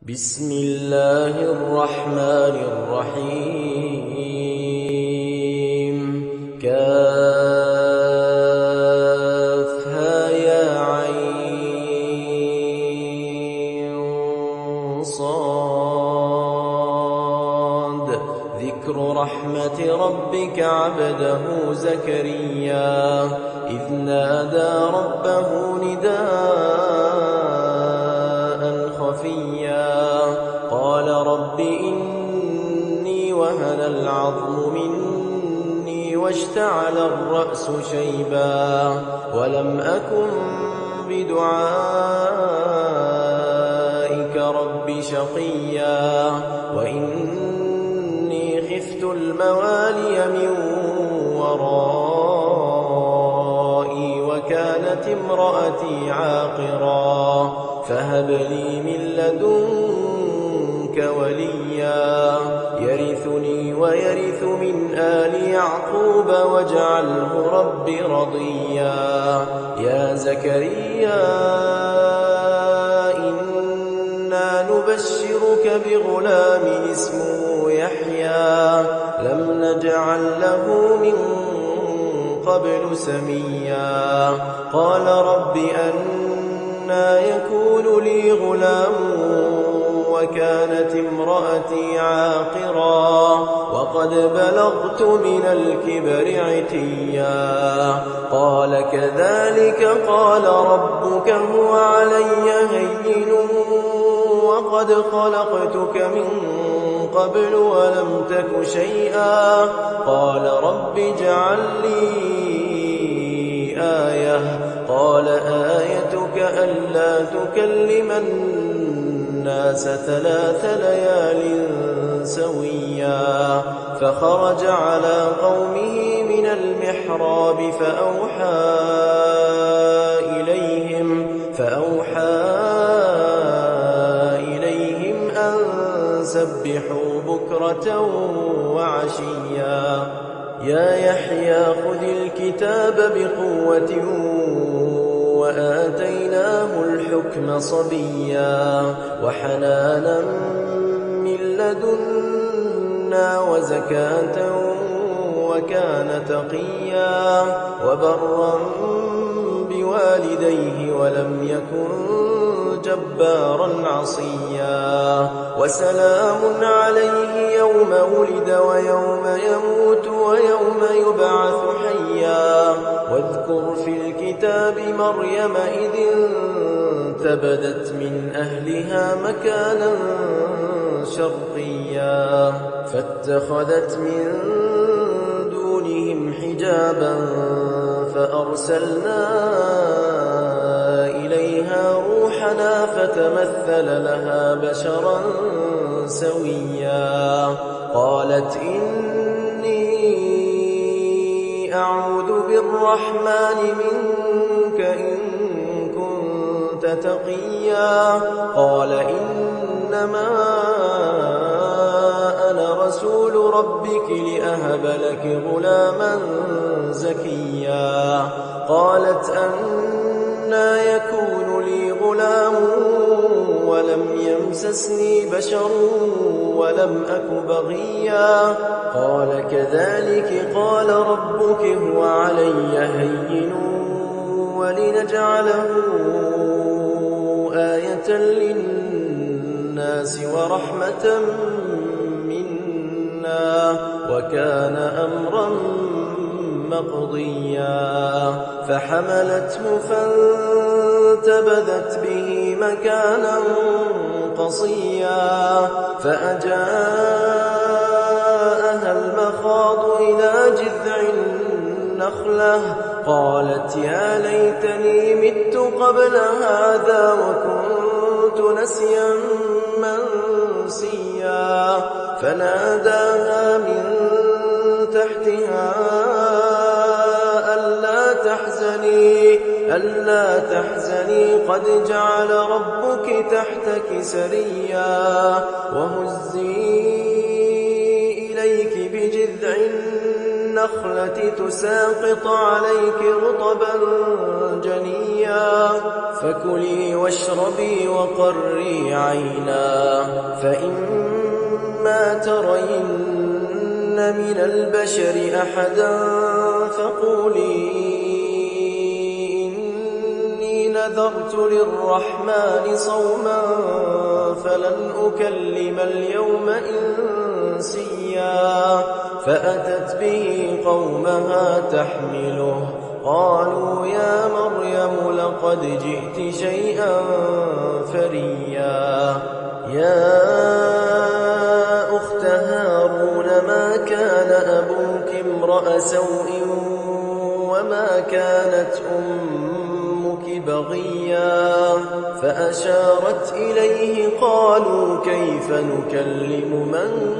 بسم الله الرحمن الرحيم كافها يا عين صاد ذكر رحمة ربك عبده زكريا إذ نادى ربه نداء خفيا قال رب إني وهن العظم مني واشتعل الرأس شيبا ولم أكن بدعائك رب شقيا وإني خفت الموالي من ورائي وكانت امرأتي عاقرا فهب لي من لدنك وليا يرثني ويرث من آل يعقوب واجعله رب رضيا يا زكريا إنا نبشرك بغلام اسمه يحيى لم نجعل له من قبل سميا قال رب أنى يكون لي غلام وكانت امرأتي عاقرا وقد بلغت من الكبر عتيا قال كذلك قال ربك هو علي هين وقد خلقتك من قبل ولم تك شيئا قال رب اجعل لي آية قال آيتك ألا تكلم الناس 3 ليال سويا فخرج على قومه من المحراب فأوحى إليهم أن سبحوا بكرة وعشيا يا يحيى خذ الكتاب بقوة وآتيناه الحكم صبيا وحنانا من لدنا وزكاة وكان تقيا وبرا بوالديه ولم يكن جبارا عصيا وسلام عليه يوم ولد ويوم يموت ويوم يبعث حيا واذكر في الكتاب مريم إذ انتبذت من أهلها مكانا شرقيا فاتخذت من دونهم حجابا فأرسلنا إليها روحنا فتمثل لها بشرا سويا قالت إني أعوذ بالرحمن منك إن كنت تقيا قال إنما أنا رسول ربك لأهب لك غلاما زكيا قالت أنى يكون لي غلام ولم يمسسني بشر ولم أك بغيا قال كذلك قال ربك هو علي هين ولنجعله آية للناس ورحمة منا وكان أمرا مقضيا فحملته فانتبذت به مكانا قصيا فأجاءها المخاض إلى جذع النخلة قالت يا ليتني مت قبل هذا وكنت نسيا منسيا فناداها من تحتها ألا تحزني قد جعل ربك تحتك سريا وهزي إليك بجذع النخلة تساقط عليك رطبا جنيا فكلي واشربي وقري عينا فإما ترين من البشر أحدا فقولي إني نذرت للرحمن صوما فلن أكلم اليوم إنسيا فأتت به قومها تحمله قالوا يا مريم لقد جئت شيئا فريا يا أخت هارون ما كان أبوك امرأ سوء وما كانت أمك بغيا فأشارت إليه قالوا كيف نكلم من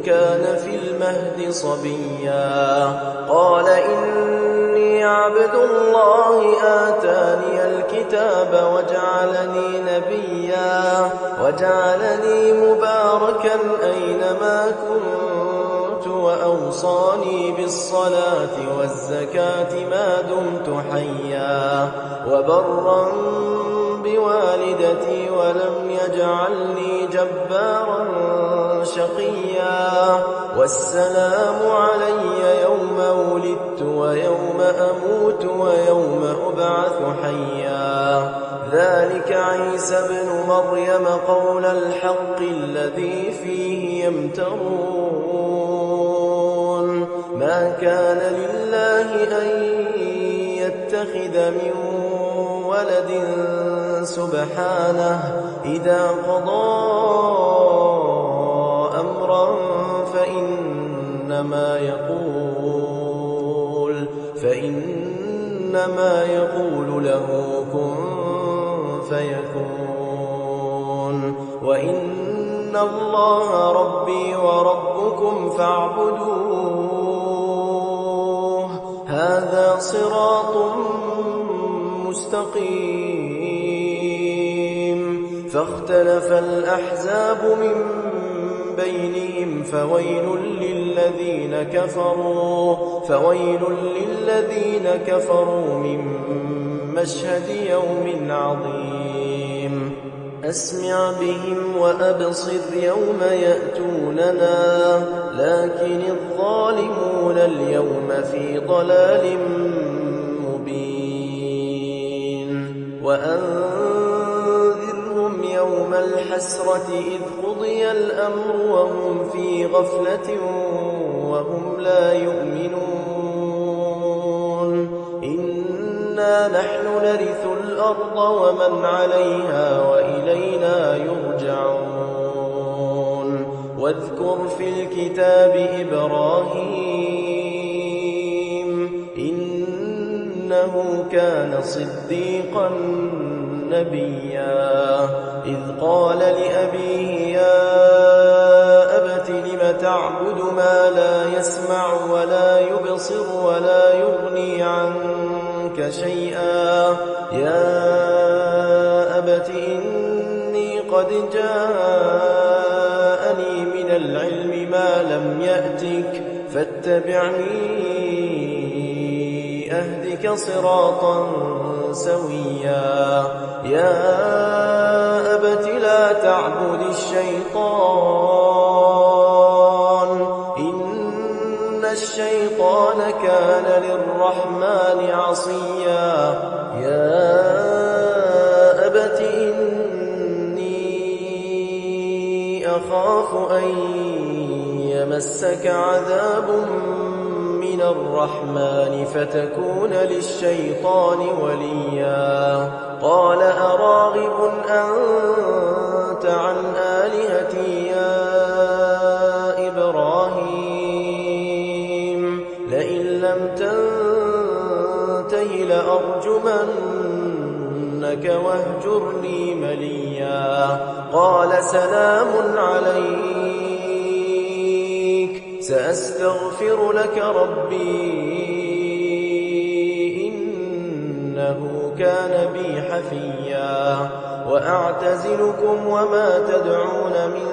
كان في المهد صبيا قال إني عبد الله آتاني الكتاب وجعلني نبيا وجعلني مباركا أينما كنت وأوصاني بالصلاة والزكاة ما دمت حيا وبرا بوالدتي ولم يجعلني جبارا شقيا والسلام علي يوم ولدت ويوم أموت ويوم أبعث حيا ذلك عيسى ابن مريم قول الحق الذي فيه يمترون ما كان لله أن يتخذ من ولد سبحانه إذا قضى أمرا فإنما يقول له كن فيكون وإن الله ربي وربكم فاعبدوه هذا صراط مستقيم فاختلف الأحزاب من بينهم فويل للذين كفروا من مشهد يوم عظيم أسمع بهم وأبصر يوم يأتوننا لكن الظالمون اليوم في ضلال مبين وأنذرهم يوم الحسرة إذ قضي الأمر وهم في غفلة وهم لا يؤمنون إنا نحن نرث الأرض ومن عليها وإلينا يرجعون واذكر في الكتاب إبراهيم إنه كان صديقا نبيا إذ قال لأبيه يا أبت لم تعبد ما لا يسمع ولا يبصر ولا يغني عنك شيئا يا أبت إني قد جاءني من العلم ما لم يأتك فاتبعني أهدك صراطا سويا يا أبت لا تعبد الشيطان إن الشيطان كان للرحمن عصيا يا أبت إني أخاف أن يمسك عذاب من الرحمن فتكون للشيطان وليا قال أراغب أنت عن آلهتي يا إبراهيم لئن لم تنته لأرجمنك واهجرني مليا قال سلام عليك سأستغفر لك ربي إنه كان بي حفيا وأعتزلكم وما تدعون من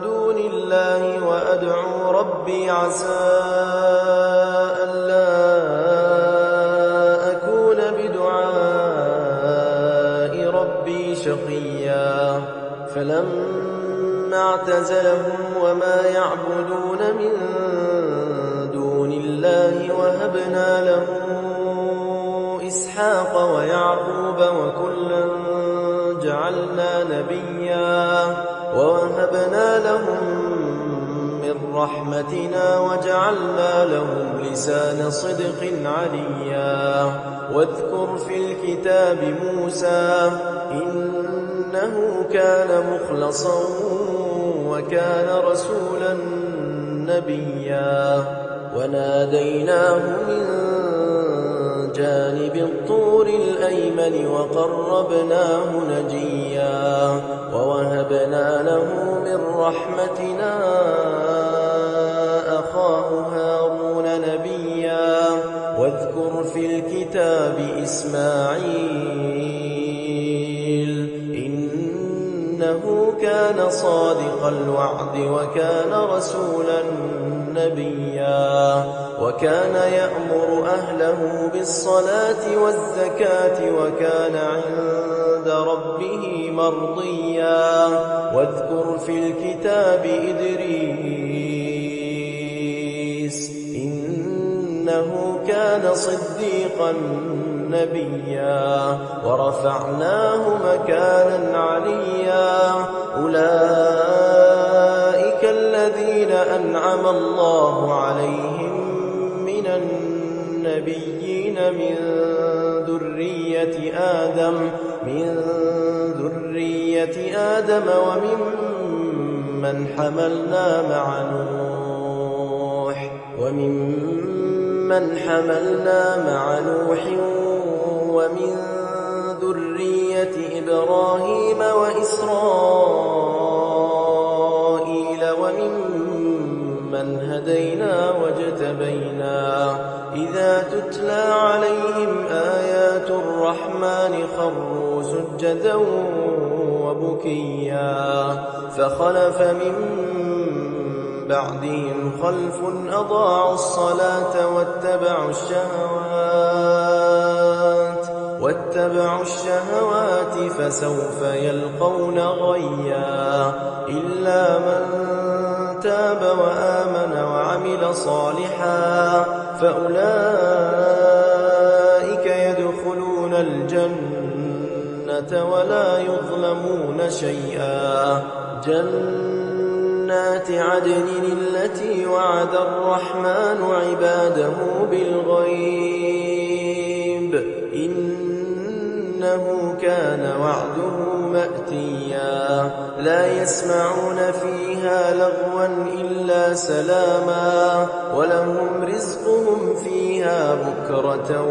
دون الله وأدعو ربي عسى ألا أكون بدعاء ربي شقيا فلما ثم اعتزلهم وما يعبدون من دون الله وهبنا له إسحاق ويعقوب وكلا جعلنا نبيا ووهبنا لهم من رحمتنا وجعلنا لهم لسان صدق عليا واذكر في الكتاب موسى إنه كان مخلصا وكان رسولا نبيا وناديناه من جانب الطور الأيمن وقربناه نجيا ووهبنا له من رحمتنا أخاه هارون نبيا واذكر في الكتاب إسماعيل إنه كان صادق الوعد وكان رسولا نبيا وكان يأمر أهله بالصلاة والزكاة وكان عند ربه مرضيا واذكر في الكتاب إدريس إنه كان صديقا نبيا ورفعناه مكانا عليا أولئك الذين أنعم الله عليهم من النبيين من ذرية آدم وممن حملنا مع نوح ومن ذرية إبراهيم وإسرائيل وممن هدينا واجتبينا إذا تتلى عليهم آيات الرحمن خروا سجدا وبكيا فخلف من بعدهم خلف أضاعوا الصلاة واتبعوا الشهوات فسوف يلقون غيا إلا من تاب وآمن وعمل صالحا فأولئك يدخلون الجنة ولا يظلمون شيئا جنات عدن التي وعد الرحمن عباده بالغيب إنه كان وعده مأتيا لا يسمعون فيها لغوا إلا سلاما ولهم رزقهم فيها بكرة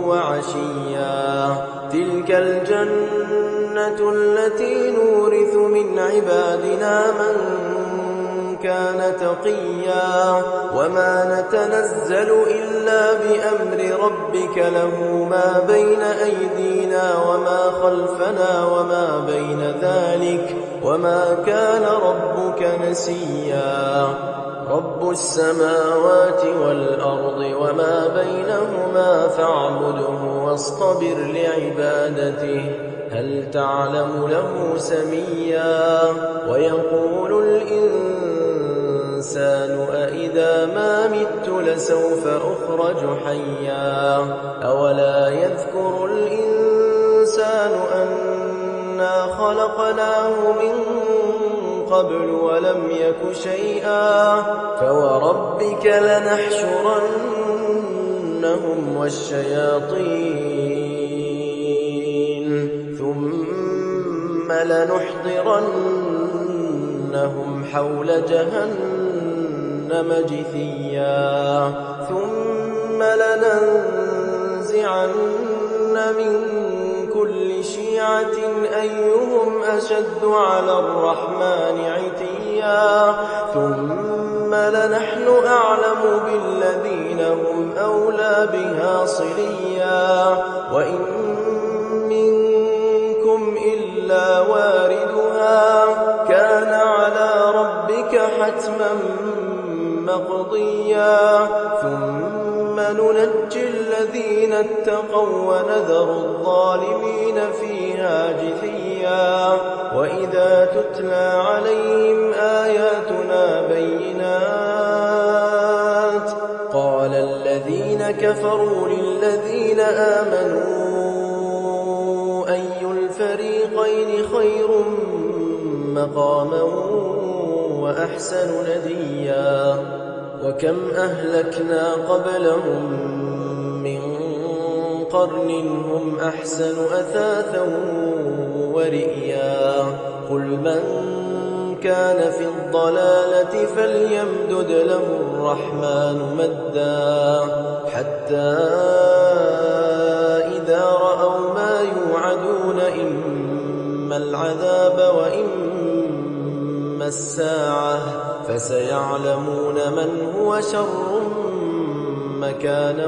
وعشيا تلك الجنة التي نورث من عبادنا من كان تقيا وما نتنزل إلا بأمر ربك له ما بين أيدينا وما خلفنا وما بين ذلك وما كان ربك نسيا رب السماوات والأرض وما بينهما فاعبده واصطبر لعبادته هل تعلم له سميا ويقول الإنسان أإذا ما مت لسوف أخرج حيا أولا يذكر الإنسان أنا خلقناه من قبل ولم يك شيئا فوربك لنحشرنهم والشياطين ثم لنحضرنهم حول جهنم جثيا ثم لننزعن من كل شيعة أيهم أشد على الرحمن عتيا ثم لنحن أعلم بالذين هم أولى بها صليا وإن منكم إلا واردها كان على ربك حتما مقضيا ثم ننجي الذين اتقوا ونذر الظالمين فيها جثيا وإذا تتلى عليهم آياتنا بينات قال الذين كفروا للذين آمنوا أي الفريقين خير مقاما وأحسن نديا وكم أهلكنا قبلهم من قرن هم أحسن أثاثا ورئيا قل من كان في الضلالة فليمدد له الرحمن مدا حتى إذا رأوا ما يوعدون إما العذاب وإما الساعة فسيعلمون من هو شر مكانا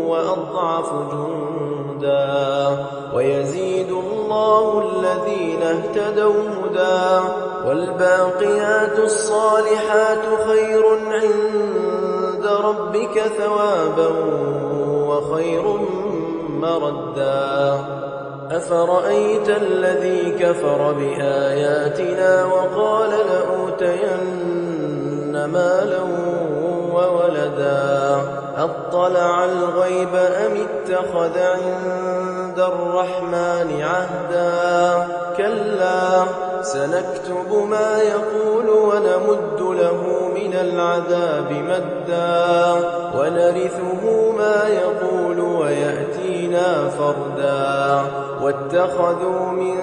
وأضعف جندا ويزيد الله الذين اهتدوا هدى والباقيات الصالحات خير عند ربك ثوابا وخير مردا أفرأيت الذي كفر بآياتنا وقال لأوتين مالا وولدا أطلع الغيب أم اتخذ عند الرحمن عهدا كلا سنكتب ما يقول ونمد له من العذاب مدا ونرثه ما يقول ويأتينا فردا واتخذوا من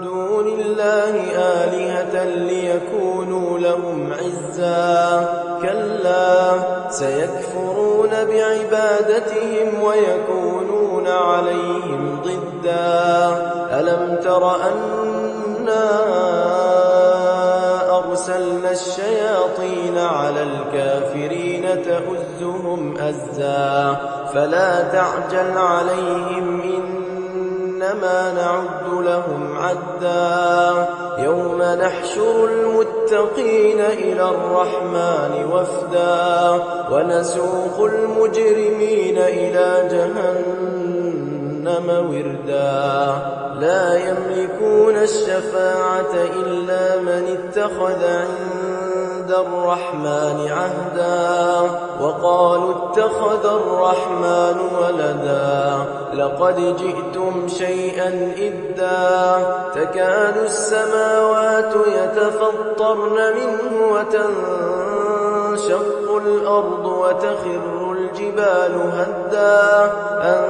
دون الله آلهة ليكونوا لهم عزا كلا سيكفرون بعبادتهم ويكونون عليهم ضدا ألم تر أنا أرسلنا الشياطين على الكافرين تؤزهم أزا فلا تعجل عليهم إنما نعد لهم عدا يوم نحشر المتقين إلى الرحمن وفدا ونسوق المجرمين إلى جهنم وردا لا يملكون الشفاعة إلا من اتخذ عند الرحمن عهدا وقالوا اتخذ الرحمن ولدا لقد جئتم شيئا إدا تكاد السماوات يتفطرن منه وتنشق الأرض وتخر الجبال هدا أن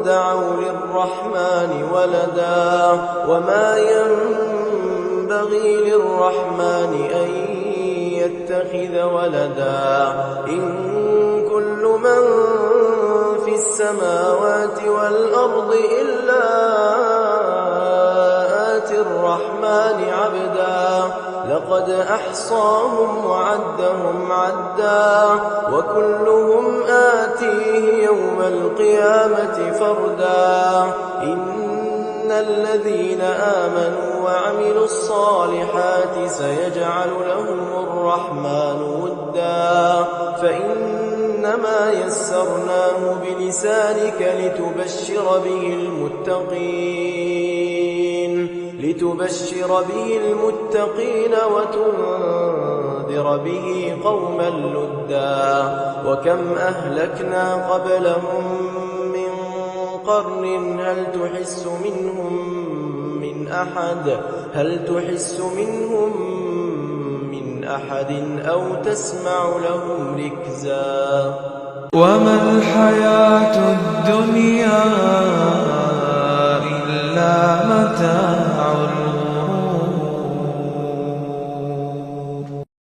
دعوا للرحمن ولدا وما ينبغي للرحمن أن يتخذ ولدا إن كل من في السماوات والأرض إلا آتي الرحمن عبدا لقد أحصاهم وعدهم عدا وكلهم آتيه يوم القيامة فردا إن الذين آمنوا وعملوا الصالحات سيجعل لهم الرحمن ودا فإنما يسرناه بلسانك لتبشر به المتقين وتنذر به قوما لدا وكم أهلكنا قبلهم من قرن هل تحس منهم من أحد أو تسمع لهم ركزا وما الحياة الدنيا إلا متاع